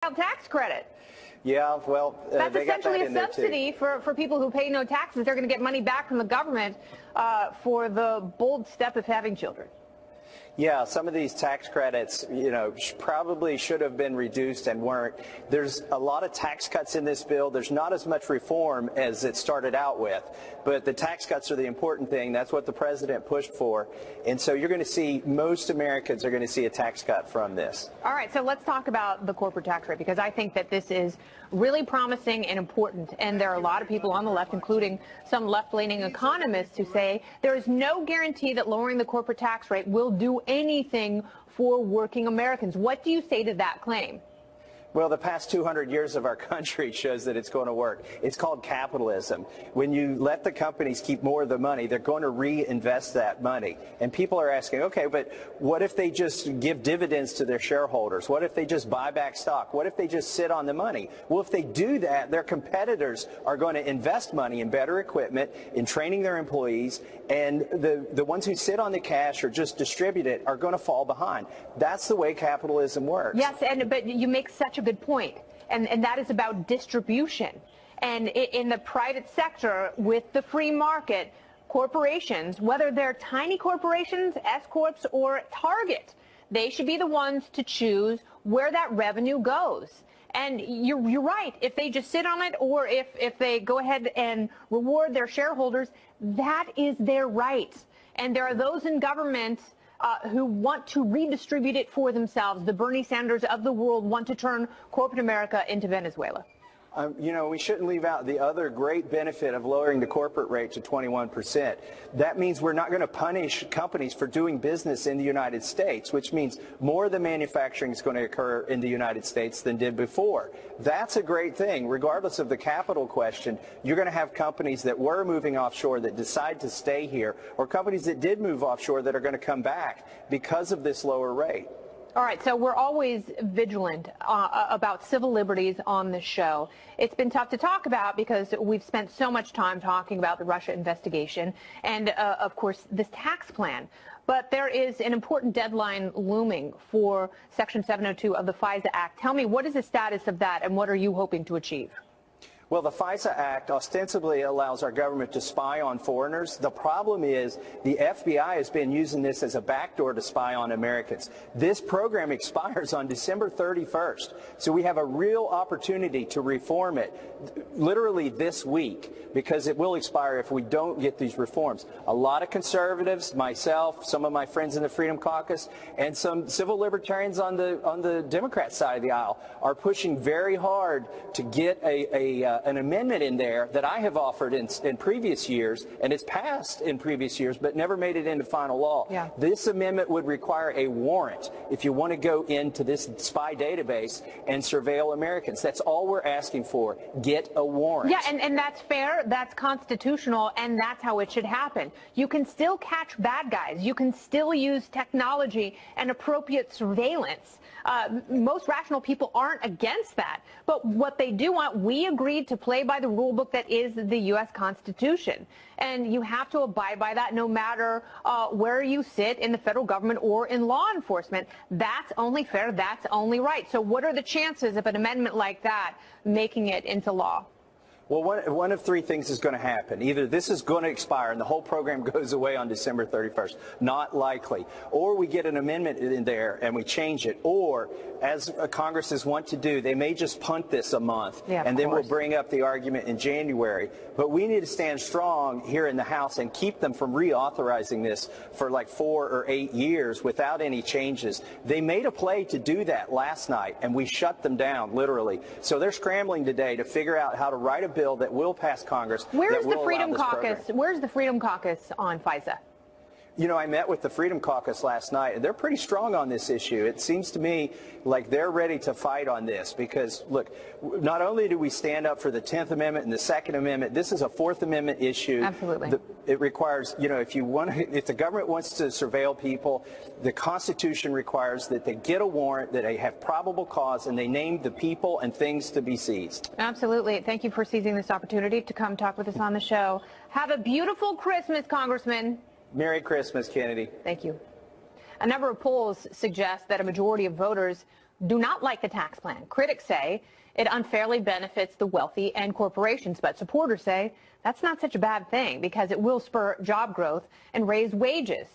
Tax credit. Yeah, well, that's they got essentially that in a subsidy for people who pay no taxes. They're going to get money back from the government for the bold step of having children. Yeah, some of these tax credits, probably should have been reduced and weren't. There's a lot of tax cuts in this bill. There's not as much reform as it started out with, but the tax cuts are the important thing. That's what the president pushed for. And so you're going to see, most Americans are going to see a tax cut from this. All right, so let's talk about the corporate tax rate, because I think that this is really promising and important. And there are a lot of people on the left, including some left-leaning economists, who say there is no guarantee that lowering the corporate tax rate will do anything for working Americans. What do you say to that claim? Well, the past 200 years of our country shows that it's going to work. It's called capitalism. When you let the companies keep more of the money, they're going to reinvest that money. And people are asking, okay, but what if they just give dividends to their shareholders? What if they just buy back stock? What if they just sit on the money? Well, if they do that, their competitors are going to invest money in better equipment, in training their employees, and the ones who sit on the cash or just distribute it are going to fall behind. That's the way capitalism works. Yes, but you make such a good point, and that is about distribution. And in the private sector, with the free market, corporations, whether they're tiny corporations, S-corps, or Target, they should be the ones to choose where that revenue goes. And you're right. If they just sit on it, or if they go ahead and reward their shareholders, that is their right. And there are those in government who want to redistribute it for themselves. The Bernie Sanders of the world want to turn corporate America into Venezuela. We shouldn't leave out the other great benefit of lowering the corporate rate to 21%. That means we're not going to punish companies for doing business in the United States, which means more of the manufacturing is going to occur in the United States than did before. That's a great thing. Regardless of the capital question, you're going to have companies that were moving offshore that decide to stay here, or companies that did move offshore that are going to come back because of this lower rate. All right, so we're always vigilant about civil liberties on this show. It's been tough to talk about because we've spent so much time talking about the Russia investigation and, of course, this tax plan. But there is an important deadline looming for Section 702 of the FISA Act. Tell me, what is the status of that, and what are you hoping to achieve? Well, the FISA Act ostensibly allows our government to spy on foreigners. The problem is the FBI has been using this as a backdoor to spy on Americans. This program expires on December 31st, so we have a real opportunity to reform it literally this week, because it will expire if we don't get these reforms. A lot of conservatives, myself, some of my friends in the Freedom Caucus, and some civil libertarians on the Democrat side of the aisle are pushing very hard to get an amendment in there that I have offered in previous years, and it's passed in previous years, but never made it into final law. Yeah. This amendment would require a warrant if you want to go into this spy database and surveil Americans. That's all we're asking for. Get a warrant. Yeah, and that's fair, that's constitutional, and that's how it should happen. You can still catch bad guys. You can still use technology and appropriate surveillance. Most rational people aren't against that. But what they do want, we agreed to play by the rule book that is the U.S. Constitution. And you have to abide by that no matter where you sit in the federal government or in law enforcement. That's only fair. That's only right. So what are the chances of an amendment like that making it into law? Well, one of three things is going to happen. Either this is going to expire and the whole program goes away on December 31st. Not likely. Or we get an amendment in there and we change it. Or, as Congresses want to do, they may just punt this a month. Yeah, and then we'll bring up the argument in January. But we need to stand strong here in the House and keep them from reauthorizing this for like 4 or 8 years without any changes. They made a play to do that last night, and we shut them down, literally. So they're scrambling today to figure out how to write a bill that will pass Congress. Where's the Freedom Caucus? Where's the Freedom Caucus on FISA? I met with the Freedom Caucus last night, and they're pretty strong on this issue. It seems to me like they're ready to fight on this because, look, not only do we stand up for the 10th Amendment and the Second Amendment, this is a Fourth Amendment issue. Absolutely. It requires, if the government wants to surveil people, the Constitution requires that they get a warrant, that they have probable cause, and they name the people and things to be seized. Absolutely. Thank you for seizing this opportunity to come talk with us on the show. Have a beautiful Christmas, Congressman. Merry Christmas, Kennedy. Thank you. A number of polls suggest that a majority of voters do not like the tax plan. Critics say it unfairly benefits the wealthy and corporations, but supporters say that's not such a bad thing because it will spur job growth and raise wages.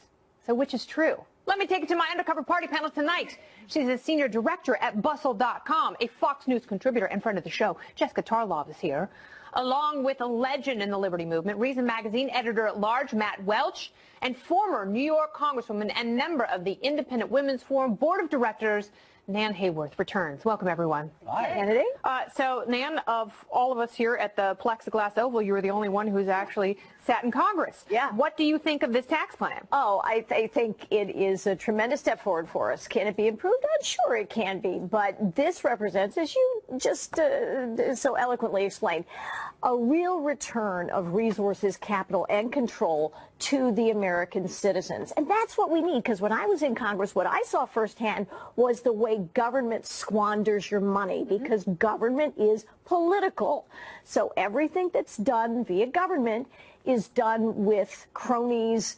So which is true? Let me take it to my undercover party panel tonight. She's a senior director at Bustle.com, a Fox News contributor and friend of the show. Jessica Tarlov is here, along with a legend in the Liberty Movement, Reason Magazine editor-at-large Matt Welch, and former New York Congresswoman and member of the Independent Women's Forum Board of Directors, Nan Hayworth returns. Welcome, everyone. Hi. Kennedy. So, Nan, of all of us here at the Plexiglass Oval, you were the only one who's actually sat in Congress. Yeah. What do you think of this tax plan? Oh, I think it is a tremendous step forward for us. Can it be improved? I'm sure it can be. But this represents, as you just so eloquently explained, a real return of resources, capital, and control to the American citizens. And that's what we need, because when I was in Congress, what I saw firsthand was the way government squanders your money, because government is political. So everything that's done via government is done with cronies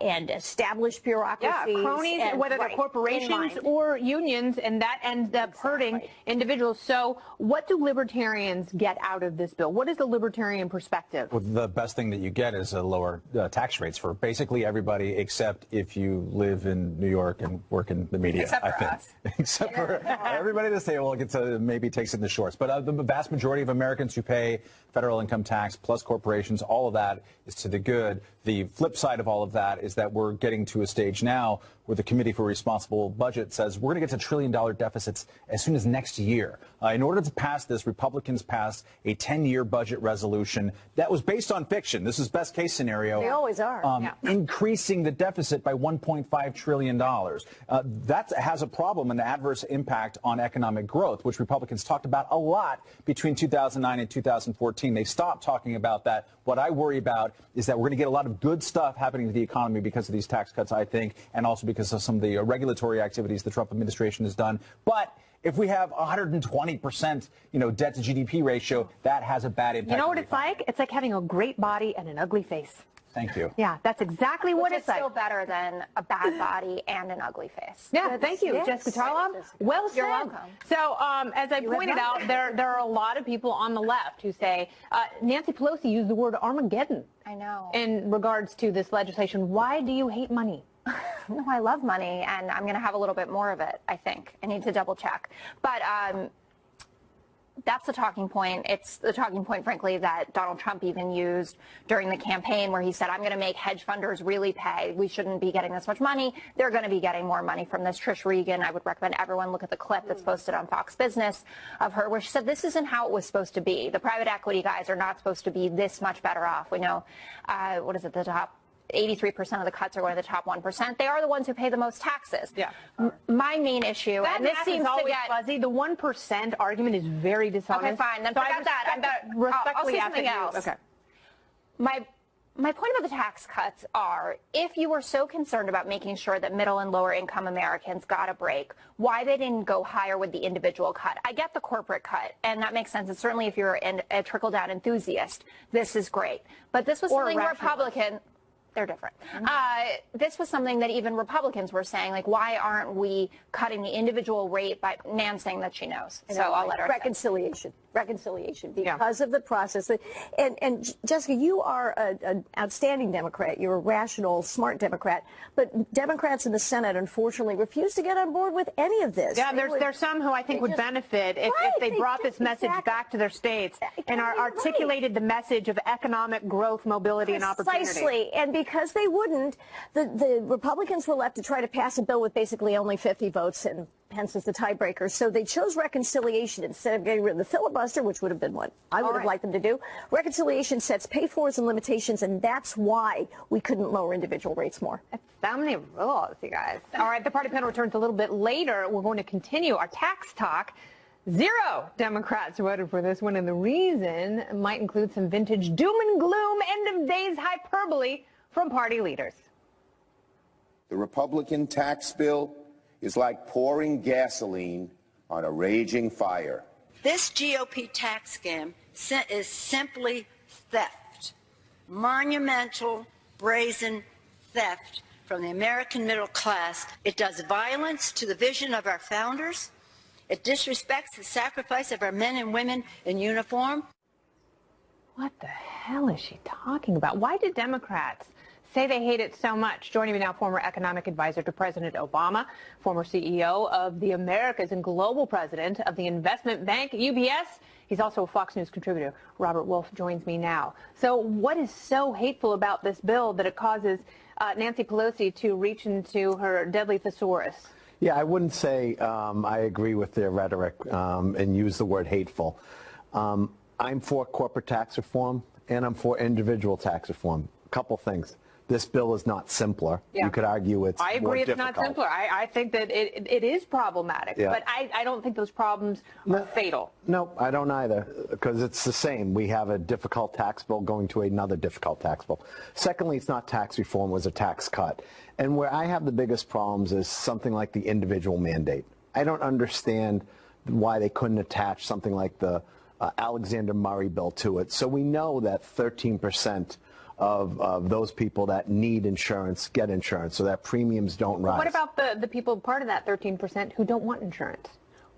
and established bureaucracies. Yeah, cronies, and, whether they're right, corporations or unions, and that ends up hurting individuals. So what do libertarians get out of this bill? What is the libertarian perspective? Well, the best thing that you get is a lower tax rates for basically everybody, except if you live in New York and work in the media. Except for us. Except for everybody at this table gets maybe takes it in the shorts. But the vast majority of Americans who pay federal income tax plus corporations, all of that is to the good. The flip side of all of that is that we're getting to a stage now where the Committee for Responsible Budget says we're going to get to $1 trillion deficits as soon as next year. In order to pass this, Republicans passed a 10-year budget resolution that was based on fiction. This is best case scenario. They always are. Increasing the deficit by $1.5 trillion. That has a problem, an adverse impact on economic growth, which Republicans talked about a lot between 2009 and 2014. They stopped talking about that. What I worry about is that we're going to get a lot of good stuff happening to the economy because of these tax cuts, I think, and also because of some of the regulatory activities the Trump administration has done. But if we have 120%, debt to GDP ratio, that has a bad impact. You know what it's like? It's like having a great body and an ugly face. Thank you. Yeah, that's exactly what it's like. Still better than a bad body and an ugly face. Yeah, thank you, yes. Jessica Tarlov. Well said. You're welcome. So, as I pointed out, there are a lot of people on the left who say Nancy Pelosi used the word Armageddon. I know. In regards to this legislation, why do you hate money? No, I love money, and I'm going to have a little bit more of it, I think. I need to double check. But that's the talking point. It's the talking point, frankly, that Donald Trump even used during the campaign, where he said, I'm going to make hedge funders really pay. We shouldn't be getting this much money. They're going to be getting more money from this. Trish Regan, I would recommend everyone look at the clip that's posted on Fox Business of her, where she said this isn't how it was supposed to be. The private equity guys are not supposed to be this much better off. We know, the top 83% of the cuts are going to the top 1%. They are the ones who pay the most taxes. Yeah. My main issue, That and this math seems is to always get fuzzy. The 1% argument is very dishonest. Okay, fine. Then so forget that. I'll say something else. Okay. My point about the tax cuts are, if you were so concerned about making sure that middle and lower income Americans got a break, why they didn't go higher with the individual cut. I get the corporate cut, and that makes sense. And certainly if you're a trickle-down enthusiast, this is great. But this was something Republican... They're different. This was something that even Republicans were saying, like, why aren't we cutting the individual rate by Nan saying that she knows? So I'll let her reconciliation because of the process. And Jessica, you are an outstanding Democrat. You're a rational, smart Democrat. But Democrats in the Senate, unfortunately, refuse to get on board with any of this. Yeah, there's some who I think would benefit if they brought this message back to their states and articulated the message of economic growth, mobility, and opportunity. Precisely. And because they wouldn't, the Republicans were left to try to pass a bill with basically only 50 votes, and hence is the tiebreaker. So they chose reconciliation instead of getting rid of the filibuster, which would have been what I would have liked them to do. Reconciliation sets pay-fors and limitations, and that's why we couldn't lower individual rates more. So many rules, you guys. All right, the party panel returns a little bit later. We're going to continue our tax talk. 0 Democrats voted for this one, and the reason might include some vintage doom and gloom, end-of-days hyperbole from party leaders. The Republican tax bill is like pouring gasoline on a raging fire. This GOP tax scam is simply theft. Monumental, brazen theft from the American middle class. It does violence to the vision of our founders. It disrespects the sacrifice of our men and women in uniform. What the hell is she talking about? Why did Democrats say they hate it so much? Joining me now, former economic advisor to President Obama, former CEO of the Americas and global president of the investment bank UBS. He's also a Fox News contributor. Robert Wolf joins me now. So what is so hateful about this bill that it causes Nancy Pelosi to reach into her deadly thesaurus? Yeah, I wouldn't say I agree with their rhetoric and use the word hateful. I'm for corporate tax reform, and I'm for individual tax reform. A couple things. This bill is not simpler. Yeah. You could argue it's I agree more it's difficult. not simpler. I think that it is problematic, Yeah. but I don't think those problems are fatal. No, I don't either, because it's the same. We have a difficult tax bill going to another difficult tax bill. Secondly, it's not tax reform, it was a tax cut. And where I have the biggest problems is something like the individual mandate. I don't understand why they couldn't attach something like the Alexander Murray bill to it. So we know that 13% of those people that need insurance get insurance, so that premiums don't rise. What about the people part of that 13% who don't want insurance?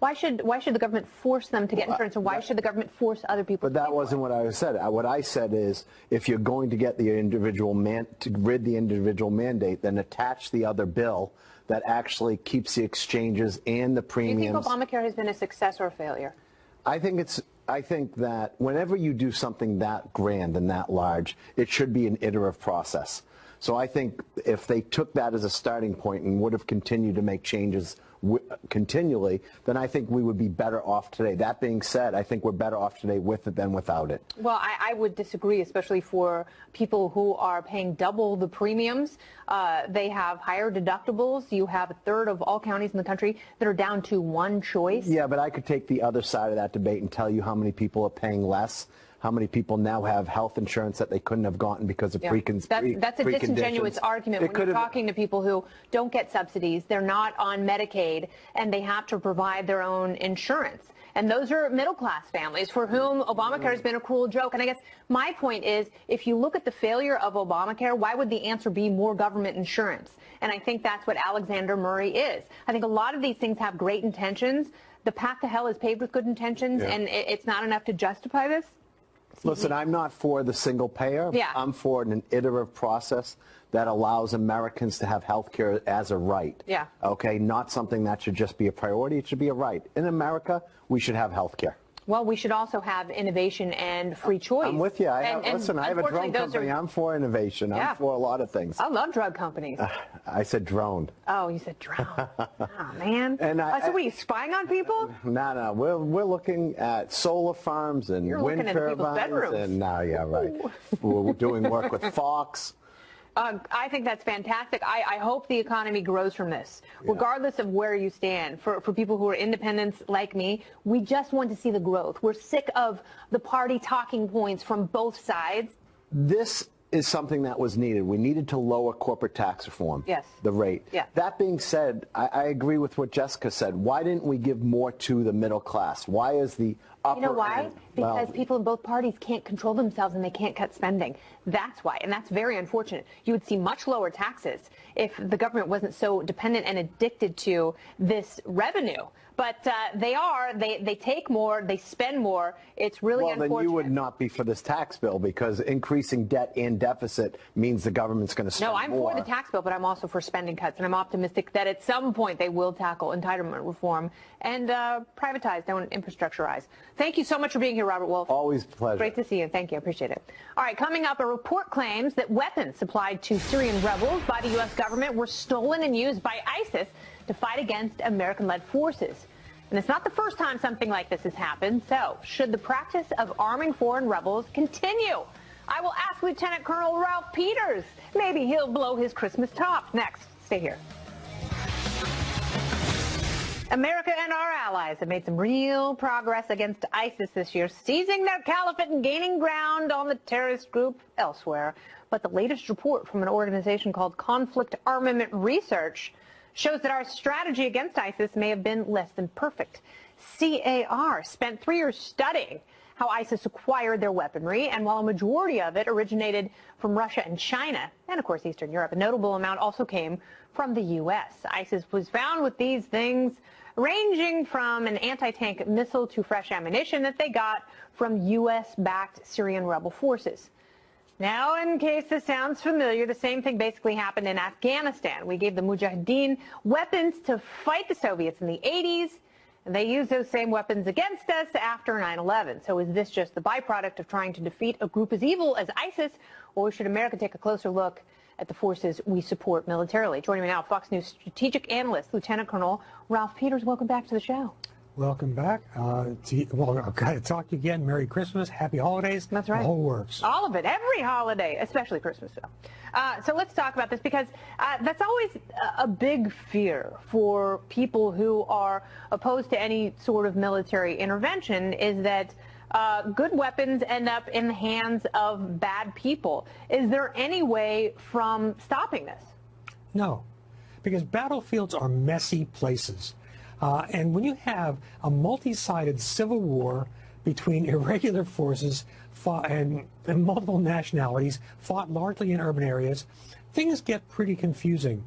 Why should the government force them to get insurance, and why should the government force other people But to that pay for wasn't it? what I said. What I said is, if you're going to get the individual to rid the individual mandate, then attach the other bill that actually keeps the exchanges and the Do you premiums. think Obamacare has been a success or a failure? I think that whenever you do something that grand and that large, it should be an iterative process. So I think if they took that as a starting point and would have continued to make changes continually, then I think we would be better off today. That being said, I think we're better off today with it than without it. Well, I would disagree, especially for people who are paying double the premiums. They have higher deductibles. You have a third of all counties in the country that are down to one choice. Yeah, but I could take the other side of that debate and tell you how many people are paying less, how many people now have health insurance that they couldn't have gotten because of Yeah. That's a disingenuous argument when you're talking to people who don't get subsidies, they're not on Medicaid, and they have to provide their own insurance. And those are middle-class families for whom Obamacare has been a cruel joke. And I guess my point is, if you look at the failure of Obamacare, why would the answer be more government insurance? And I think that's what Alexander Murray is. I think a lot of these things have great intentions. The path to hell is paved with good intentions, and it's not enough to justify this. Listen, I'm not for the single payer. Yeah. I'm for an iterative process that allows Americans to have health care as a right. Yeah. Okay, not something that should just be a priority. It should be a right. In America, we should have health care. Well, we should also have innovation and free choice. I'm with you. And I have a drone unfortunately, those company. I'm for innovation. Yeah. I'm for a lot of things. I love drug companies. I said drone. Oh, you said drone. Oh, man. And so what, are you spying on people? No. We're looking at solar farms and You're wind looking into people's turbines. bedrooms. And now, yeah, right. We're doing work with Fox. I think that's fantastic. I hope the economy grows from this, regardless of where you stand. For people who are independents like me, we just want to see the growth. We're sick of the party talking points from both sides. This is something that was needed. We needed to lower corporate tax reform. Yes. The rate. Yeah. That being said, I agree with what Jessica said. Why didn't we give more to the middle class? Why is the upper You know why? end? Because people in both parties can't control themselves and they can't cut spending. That's why, and that's very unfortunate. You would see much lower taxes if the government wasn't so dependent and addicted to this revenue. But they take more, they spend more. It's really unfortunate. Then you would not be for this tax bill, because increasing debt and deficit means the government's going to spend more. No, I'm for the tax bill, but I'm also for spending cuts, and I'm optimistic that at some point they will tackle entitlement reform and privatize, don't infrastructurize. Thank you so much for being here, Robert Wolf. Always a pleasure. Great to see you. Thank you. I appreciate it. All right, coming up, a report claims that weapons supplied to Syrian rebels by the U.S. government were stolen and used by ISIS to fight against American-led forces. And it's not the first time something like this has happened. So, should the practice of arming foreign rebels continue? I will ask Lieutenant Colonel Ralph Peters. Maybe he'll blow his Christmas top. Next, stay here. America and our allies have made some real progress against ISIS this year, seizing their caliphate and gaining ground on the terrorist group elsewhere. But the latest report from an organization called Conflict Armament Research shows that our strategy against ISIS may have been less than perfect. CAR spent 3 years studying how ISIS acquired their weaponry, and while a majority of it originated from Russia and China, and of course Eastern Europe, a notable amount also came from the U.S. ISIS was found with these things ranging from an anti-tank missile to fresh ammunition that they got from U.S.-backed Syrian rebel forces. Now, in case this sounds familiar, the same thing basically happened in Afghanistan. We gave the Mujahideen weapons to fight the Soviets in the 80s, and they used those same weapons against us after 9/11. So is this just the byproduct of trying to defeat a group as evil as ISIS, or should America take a closer look at the forces we support militarily? Joining me now, Fox News strategic analyst, Lieutenant Colonel Ralph Peters. Welcome back to the show. Welcome back. Well, I've got to talk to you again. Merry Christmas, Happy Holidays. That's right. The whole works. All of it, every holiday, especially Christmas. So let's talk about this, because that's always a big fear for people who are opposed to any sort of military intervention, is that good weapons end up in the hands of bad people. Is there any way from stopping this? No, because battlefields are messy places. And when you have a multi-sided civil war between irregular forces and multiple nationalities fought largely in urban areas, things get pretty confusing.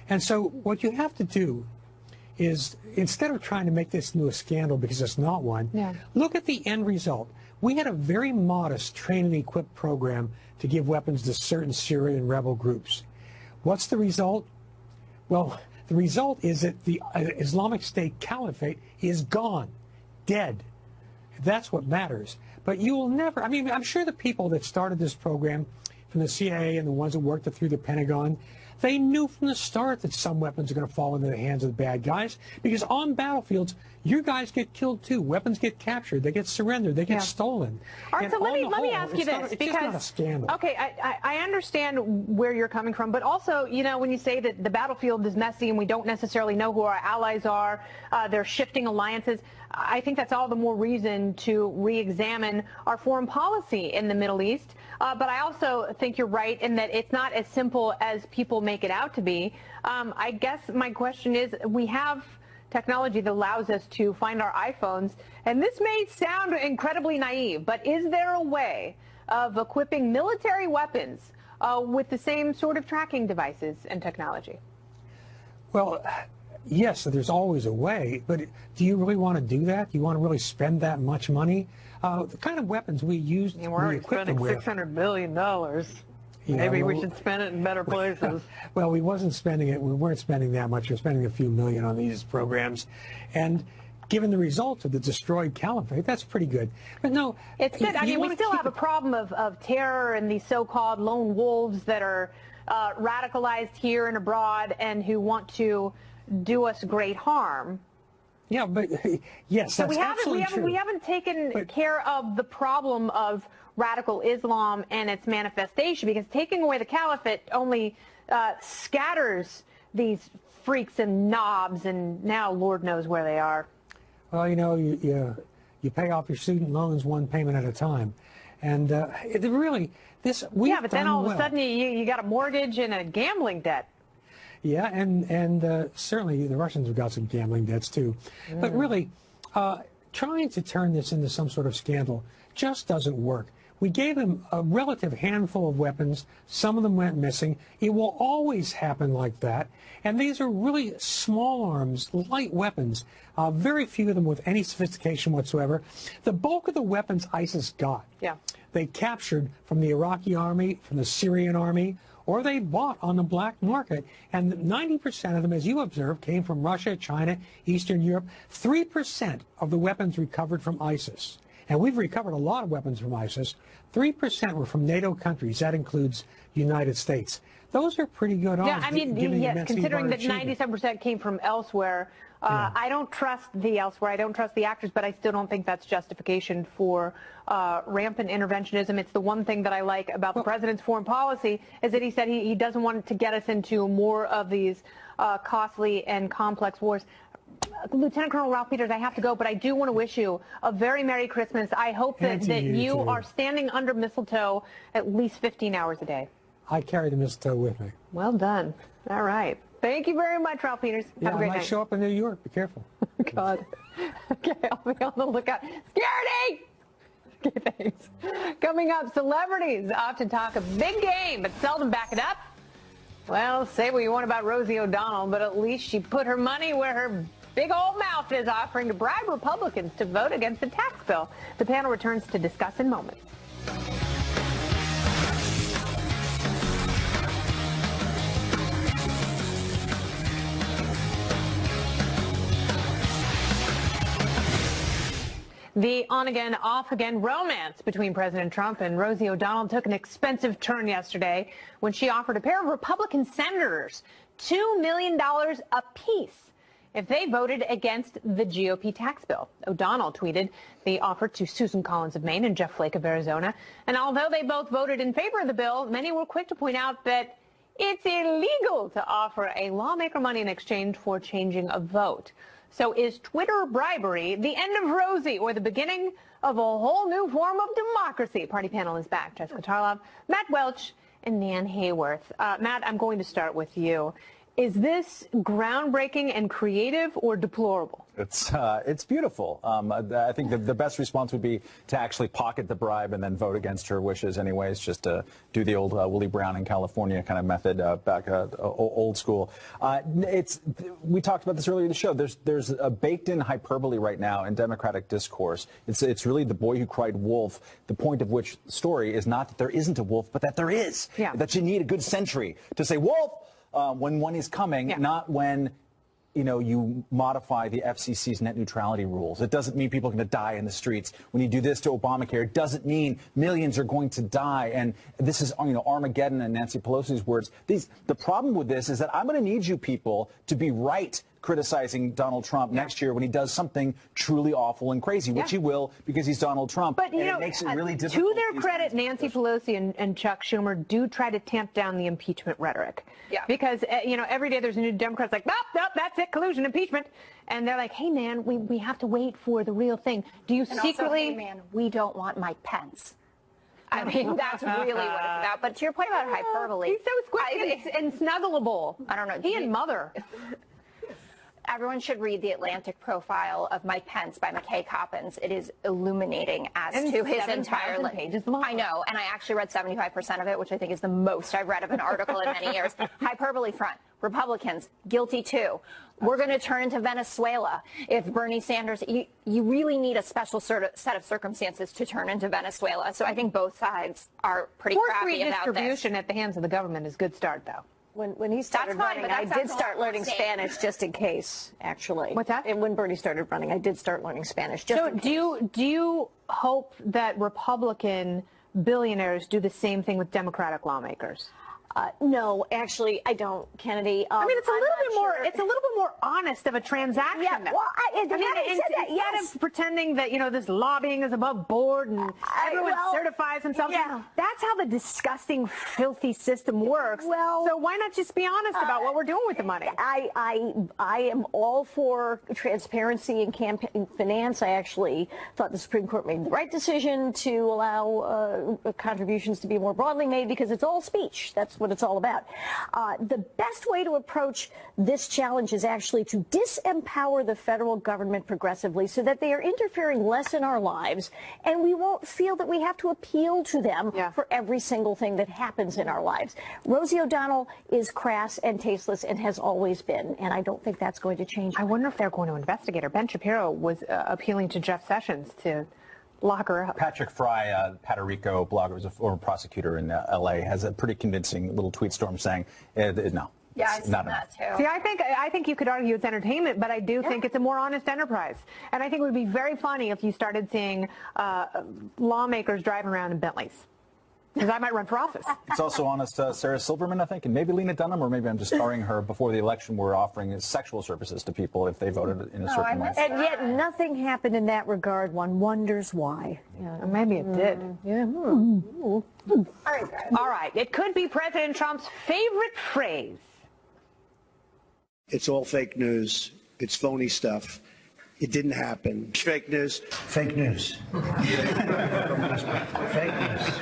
And so what you have to do is, instead of trying to make this into a scandal because it's not one, look at the end result. We had a very modest train and equip program to give weapons to certain Syrian rebel groups. What's the result? Well, the result is that the Islamic State Caliphate is gone, dead. That's what matters. But you will never, I mean, I'm sure the people that started this program, from the CIA and the ones that worked it through the Pentagon, they knew from the start that some weapons are going to fall into the hands of the bad guys, because on battlefields, your guys get killed too. Weapons get captured, they get surrendered, they get stolen. All right, so let me ask you this, because it's not a scandal. Okay, I understand where you're coming from, but also, you know, when you say that the battlefield is messy and we don't necessarily know who our allies are, they're shifting alliances, I think that's all the more reason to re-examine our foreign policy in the Middle East. But I also think you're right in that it's not as simple as people make it out to be. I guess my question is, we have technology that allows us to find our iPhones, and this may sound incredibly naive, but is there a way of equipping military weapons with the same sort of tracking devices and technology? Well, yes, there's always a way, but do you really want to do that? Do you want to really spend that much money? The kind of weapons we use, we're already spending $600 billion. Maybe we should spend it in better places. Well, we weren't spending that much. We're spending a few million on these programs. And given the results of the destroyed caliphate, that's pretty good. But no, it's good. I mean, we still have a problem of terror and these so-called lone wolves that are radicalized here and abroad and who want to do us great harm. Yeah, but yes, so that's absolutely true. We haven't taken care of the problem of radical Islam and its manifestation, because taking away the caliphate only scatters these freaks and knobs, and now Lord knows where they are. Well, you know, you pay off your student loans one payment at a time, and but then all of a sudden you got a mortgage and a gambling debt. Yeah, and certainly the Russians have got some gambling debts too. But really, trying to turn this into some sort of scandal just doesn't work. We gave them a relative handful of weapons. Some of them went missing. It will always happen like that. And these are really small arms, light weapons, very few of them with any sophistication whatsoever. The bulk of the weapons ISIS got, they captured from the Iraqi army, from the Syrian army, or they bought on the black market. And 90% of them, as you observed, came from Russia, China, Eastern Europe. 3% of the weapons recovered from ISIS. And we've recovered a lot of weapons from ISIS. 3% were from NATO countries. That includes the United States. Those are pretty good odds. Yeah, I mean, yes, considering that 97% came from elsewhere. I don't trust the elsewhere. I don't trust the actors, but I still don't think that's justification for rampant interventionism. It's the one thing that I like about the president's foreign policy is that he said he doesn't want to get us into more of these costly and complex wars. Lieutenant Colonel Ralph Peters, I have to go, but I do want to wish you a very Merry Christmas. I hope that you are standing under mistletoe at least 15 hours a day. I carry the mistletoe with me. Well done. All right. Thank you very much, Ralph Peters. Have a great night. I might show up in New York. Be careful. God. Okay, I'll be on the lookout. Security! Okay, thanks. Coming up, celebrities often talk a big game, but seldom back it up. Well, say what you want about Rosie O'Donnell, but at least she put her money where her big old mouth is offering to bribe Republicans to vote against the tax bill. The panel returns to discuss in moments. The on-again, off-again romance between President Trump and Rosie O'Donnell took an expensive turn yesterday when she offered a pair of Republican senators $2 million apiece if they voted against the GOP tax bill. O'Donnell tweeted the offer to Susan Collins of Maine and Jeff Flake of Arizona. And although they both voted in favor of the bill, many were quick to point out that it's illegal to offer a lawmaker money in exchange for changing a vote. So is Twitter bribery the end of Rosie or the beginning of a whole new form of democracy? Party panel is back. Jessica Tarlov, Matt Welch, and Nan Hayworth. Matt, I'm going to start with you. Is this groundbreaking and creative or deplorable? It's beautiful. I think the best response would be to actually pocket the bribe and then vote against her wishes anyways, just to do the old Willie Brown in California kind of method, back old school. We talked about this earlier in the show. There's a baked-in hyperbole right now in Democratic discourse. It's really the boy who cried wolf, the point of which story is not that there isn't a wolf, but that there is. Yeah. That you need a good sentry to say wolf when one is coming, not when you modify the FCC's net neutrality rules. It doesn't mean people are going to die in the streets. When you do this to Obamacare, it doesn't mean millions are going to die. And this is, Armageddon in Nancy Pelosi's words. The problem with this is that I'm going to need you people to be right criticizing Donald Trump next year when he does something truly awful and crazy, which he will because he's Donald Trump. But, it makes it really difficult. To their credit, Nancy Pelosi and Chuck Schumer do try to tamp down the impeachment rhetoric. Yeah. Because, every day there's a new Democrat like, nope, that's it, collusion, impeachment. And they're like, hey, man, we have to wait for the real thing. Do you secretly... Also, hey, man, we don't want Mike Pence. I mean, that's really what it's about. But to your point about hyperbole... He's so squishy and snuggleable. I don't know. He and Mother. Everyone should read the Atlantic profile of Mike Pence by McKay Coppins. It is illuminating as to his entire life. I know, and I actually read 75% of it, which I think is the most I've read of an article in many years. Hyperbole front. Republicans, guilty too. We're going to turn into Venezuela if Bernie Sanders, you really need a special set of circumstances to turn into Venezuela. So I think both sides are pretty crappy about this. Redistribution at the hands of the government is a good start, though. When he started running, I did start learning Spanish just in case, actually. What's that? And when Bernie started running, I did start learning Spanish just in case. So do you hope that Republican billionaires do the same thing with Democratic lawmakers? No, actually, I don't, Kennedy. I mean, it's a little bit more. It's a little bit more honest of a transaction. Yeah, well, instead of pretending that this lobbying is above board and everyone certifies themselves. Yeah. That's how the disgusting, filthy system works. Well, so why not just be honest about what we're doing with the money? I am all for transparency in campaign finance. I actually thought the Supreme Court made the right decision to allow contributions to be more broadly made because it's all speech. That's what it's all about. The best way to approach this challenge is actually to disempower the federal government progressively so that they are interfering less in our lives and we won't feel that we have to appeal to them for every single thing that happens in our lives. Rosie O'Donnell is crass and tasteless and has always been, and I don't think that's going to change. I wonder if they're going to investigate her. Ben Shapiro was appealing to Jeff Sessions to lock her up. Patrick Fry, Puerto Rico blogger, was a former prosecutor in L.A., has a pretty convincing little tweet storm saying, no. Yeah, I've seen that too. See, I think you could argue it's entertainment, but I do think it's a more honest enterprise. And I think it would be very funny if you started seeing lawmakers driving around in Bentleys. Because I might run for office. It's also honest Sarah Silverman, I think, and maybe Lena Dunham, or maybe I'm just starring her before the election. We're offering sexual services to people if they voted in a certain way. And yet nothing happened in that regard. One wonders why. Yeah, maybe it did. Yeah. All right. It could be President Trump's favorite phrase. It's all fake news. It's phony stuff. It didn't happen. Fake news. Fake news. Fake news.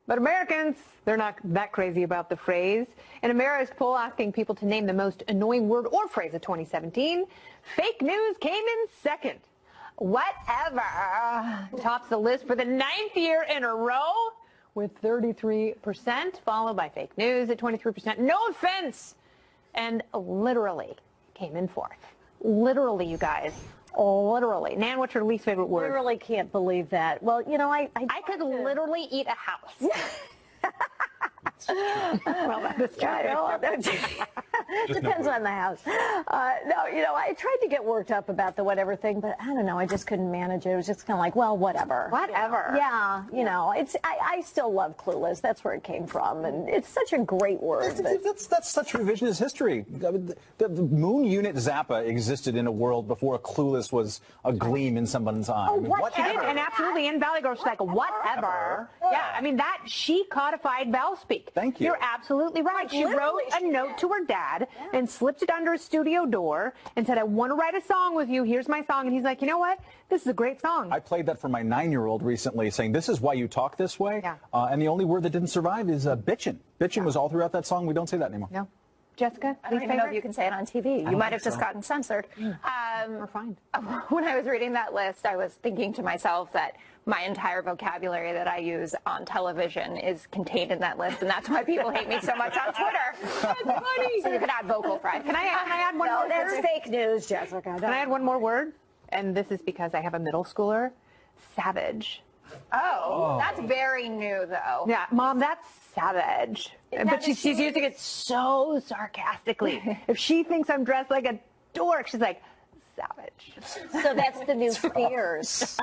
But Americans, they're not that crazy about the phrase. In America's poll asking people to name the most annoying word or phrase of 2017, fake news came in second. Whatever tops the list for the 9th year in a row with 33%, followed by fake news at 23%. No offense, and literally came in fourth. Literally, you guys. Literally. Nan, what's your least favorite word? I really can't believe that. Well, you know, I could literally eat a house. Well, that's depends on the house. No, you know, I tried to get worked up about the whatever thing, but I don't know. I just couldn't manage it. It was just kind of like, well, whatever. Whatever. Yeah, you know, I still love Clueless. That's where it came from, and it's such a great word. That's such revisionist history. The Moon Unit Zappa existed in a world before Clueless was a gleam in someone's eye. Oh, whatever. And absolutely, in Valley Girl, she's like, whatever. Yeah, I mean, she codified bell speak. Thank you. You're absolutely right. She wrote a note to her dad and slipped it under his studio door and said, I want to write a song with you. Here's my song. And he's like, you know what? This is a great song. I played that for my 9-year-old recently, saying, this is why you talk this way. Yeah. And the only word that didn't survive is bitchin'. Bitchin' was all throughout that song. We don't say that anymore. No. Jessica, I don't even know if you can say it on TV. You might have just gotten censored. We're fine. When I was reading that list, I was thinking to myself that my entire vocabulary that I use on television is contained in that list, and that's why people hate me so much on Twitter. That's funny. So you could add vocal fry. Can I add one more word? That's fake news, Jessica. Can I add one more word? And this is because I have a middle schooler. Savage. Oh, that's very new, though. Yeah, Mom, that's savage. But she's using it so sarcastically. If she thinks I'm dressed like a dork, she's like, savage. So that's the new Fierce.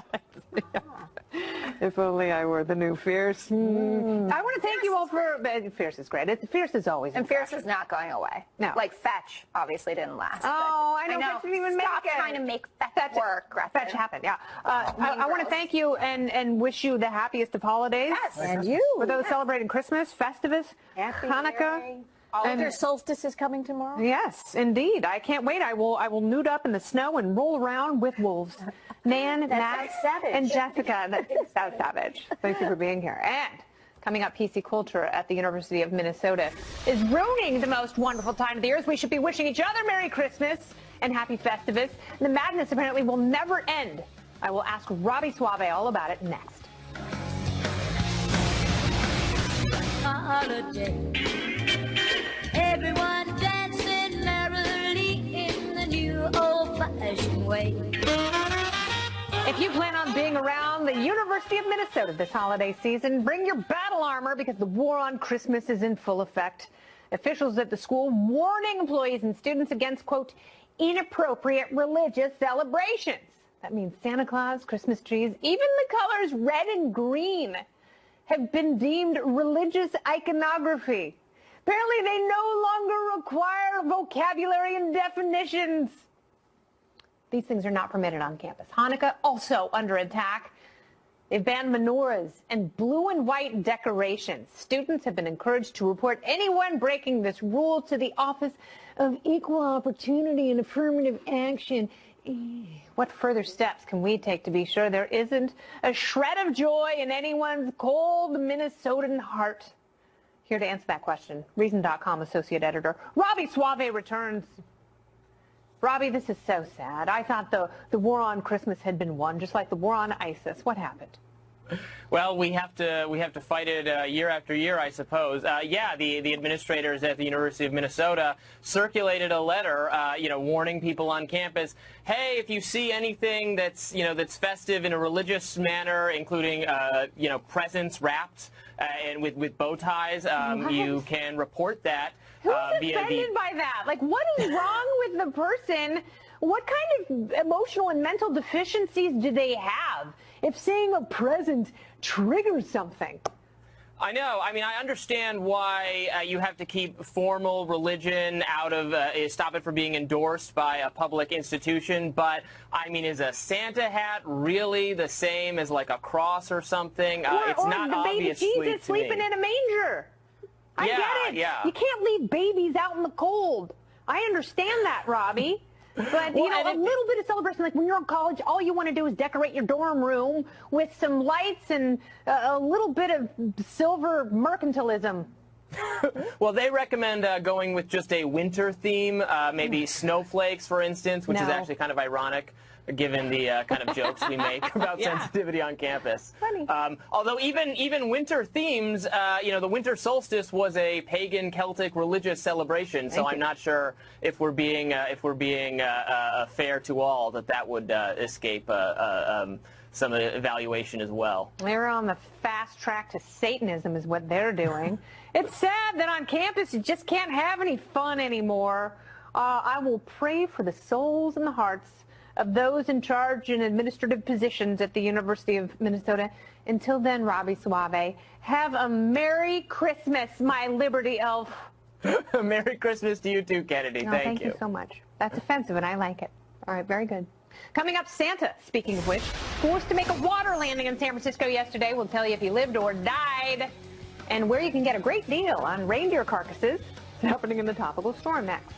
If only I were the new Fierce. I want to thank you all for... Fierce is great. Fierce is always... And Fierce is not going away. No. Like Fetch obviously didn't last. Oh, I know. Fetch didn't even Stop make it. trying to make Fetch work, Griffin. Fetch happened, yeah. I want to thank you and wish you the happiest of holidays. Yes. And you. For those celebrating Christmas, Festivus, Hanukkah. Winter solstice is coming tomorrow. Yes, indeed. I can't wait. I will nude up in the snow and roll around with wolves. Nan, Matt, and Jessica. That's savage. Thank you for being here. And coming up, PC culture at the University of Minnesota is ruining the most wonderful time of the year. As we should be wishing each other Merry Christmas and Happy Festivus. The madness apparently will never end. I will ask Robbie Suave all about it next. Holiday. Everyone dancing merrily in the new old-fashioned way. If you plan on being around the University of Minnesota this holiday season, bring your battle armor because the war on Christmas is in full effect. Officials at the school warning employees and students against, quote, inappropriate religious celebrations. That means Santa Claus, Christmas trees, even the colors red and green have been deemed religious iconography. Apparently, they no longer require vocabulary and definitions. These things are not permitted on campus. Hanukkah also under attack. They've banned menorahs and blue and white decorations. Students have been encouraged to report anyone breaking this rule to the Office of Equal Opportunity and Affirmative Action. What further steps can we take to be sure there isn't a shred of joy in anyone's cold Minnesotan heart? Here to answer that question, Reason.com associate editor Robbie Suave returns. Robbie, this is so sad. I thought the war on Christmas had been won, just like the war on ISIS. What happened? Well, we have to fight it year after year, I suppose. Yeah, the administrators at the University of Minnesota circulated a letter, warning people on campus, hey, if you see anything that's festive in a religious manner, including presents wrapped and with bow ties, you can report that. Who's offended by that? Like, what is wrong with the person? What kind of emotional and mental deficiencies do they have if seeing a present triggers something? I know. I mean, I understand why you have to keep formal religion out of, stop it from being endorsed by a public institution. But, I mean, is a Santa hat really the same as like a cross or something? It's not obviously to me. Or the baby Jesus sleeping in a manger. I get it. Yeah. You can't leave babies out in the cold. I understand that, Robbie. But, a little bit of celebration, like when you're in college, all you want to do is decorate your dorm room with some lights and a little bit of silver mercantilism. Well, they recommend going with just a winter theme, maybe snowflakes, for instance, which is actually kind of ironic. given the kind of jokes we make about sensitivity on campus. Funny. Although even winter themes, the winter solstice was a pagan Celtic religious celebration, so I'm not sure if we're being fair to all that would escape some evaluation as well. They're on the fast track to Satanism is what they're doing. It's sad that on campus you just can't have any fun anymore. I will pray for the souls and the hearts of those in charge in administrative positions at the University of Minnesota. Until then, Robbie Suave, have a Merry Christmas, my Liberty Elf. Merry Christmas to you too, Kennedy. Oh, thank you so much. That's offensive, and I like it. All right, very good. Coming up, Santa, speaking of which, forced to make a water landing in San Francisco yesterday. We'll tell you if he lived or died, and where you can get a great deal on reindeer carcasses. It's happening in the Topical Storm next.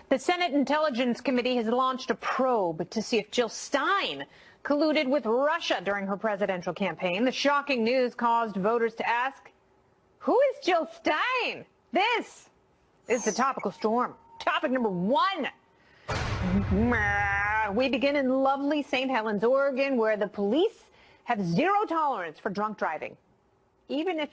The Senate Intelligence Committee has launched a probe to see if Jill Stein colluded with Russia during her presidential campaign. The shocking news caused voters to ask, who is Jill Stein? This is the Topical Storm. Topic number 1. We begin in lovely St. Helens, Oregon, where the police have zero tolerance for drunk driving. Even if